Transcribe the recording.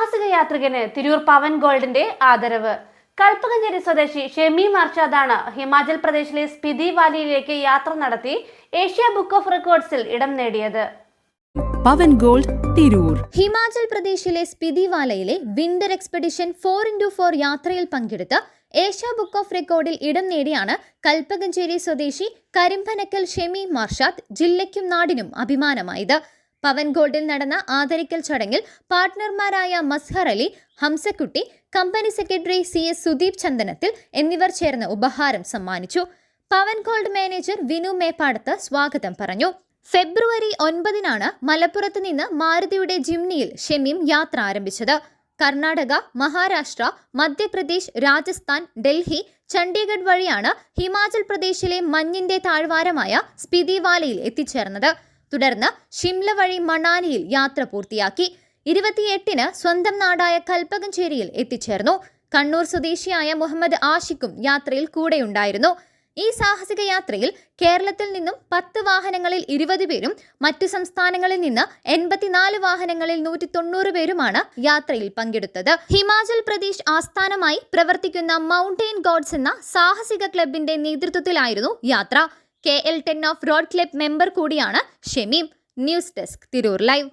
സാഹസിക യാത്രികന് തിരൂർ പവൻ ഗോൾഡിന്റെ ആദരവ്. കൽപ്പകഞ്ചേരി സ്വദേശി ഷമീം അർഷാദാണ് ഹിമാചൽ പ്രദേശിലെ സ്പിതി വാലിയിലേക്ക് യാത്ര നടത്തി ഏഷ്യ ബുക്ക് ഓഫ് റെക്കോർഡ്സിൽ ഇടം നേടിയത്. പവൻ ഗോൾഡ് തിരൂർ. ഹിമാചൽ പ്രദേശിലെ സ്പിതി വാലയിലെ വിന്റർ എക്സ്പെഡിഷൻ 4x4 യാത്രയിൽ പങ്കെടുത്ത് ഏഷ്യ ബുക്ക് ഓഫ് റെക്കോർഡിൽ ഇടം നേടിയാണ് കൽപ്പകഞ്ചേരി സ്വദേശി കരിമ്പനക്കൽ ഷമീം അർഷാദ് ജില്ലയ്ക്കും നാടിനും അഭിമാനമായത്. പവൻ ഗോൾഡിൽ നടന്ന ആദരിക്കൽ ചടങ്ങിൽ പാർട്ട്ണർമാരായ Mazhar Ali, Hamsakutty, company secretary CS Sudeep Chandanathil എന്നിവർ ചേർന്ന് ഉപഹാരം സമ്മാനിച്ചു. പവൻ ഗോൾഡ് മാനേജർ വിനു മേപ്പാടത്ത് സ്വാഗതം പറഞ്ഞു. ഫെബ്രുവരി 9 മലപ്പുറത്ത് നിന്ന് മാരുതിയുടെ ജിംനിയിൽ ഷമീം യാത്ര ആരംഭിച്ചത്. കർണാടക, മഹാരാഷ്ട്ര, മധ്യപ്രദേശ്, രാജസ്ഥാൻ, ഡൽഹി, ചണ്ഡീഗഡ് വഴിയാണ് ഹിമാചൽ പ്രദേശിലെ മഞ്ഞിന്റെ താഴ്വാരമായ സ്പിതി വാലയിൽ എത്തിച്ചേർന്നത്. തുടർന്ന് ഷിംല വഴി മണാലിയിൽ യാത്ര പൂർത്തിയാക്കി. 28 സ്വന്തം നാടായ കൽപ്പകഞ്ചേരിയിൽ എത്തിച്ചേർന്നു. കണ്ണൂർ സ്വദേശിയായ മുഹമ്മദ് ആഷിഖും യാത്രയിൽ കൂടെയുണ്ടായിരുന്നു. ഈ സാഹസിക യാത്രയിൽ കേരളത്തിൽ നിന്നും 10 വാഹനങ്ങളിൽ 20 പേരും മറ്റു സംസ്ഥാനങ്ങളിൽ നിന്ന് 84 വാഹനങ്ങളിൽ 190 പേരുമാണ് യാത്രയിൽ പങ്കെടുത്തത്. ഹിമാചൽ പ്രദേശ് ആസ്ഥാനമായി പ്രവർത്തിക്കുന്ന മൗണ്ടെയിൻ ഗോഡ്സ് എന്ന സാഹസിക ക്ലബിന്റെ നേതൃത്വത്തിലായിരുന്നു യാത്ര. KL10 off road club member കൂടിയാണ് Shameem. News desk Tirur live.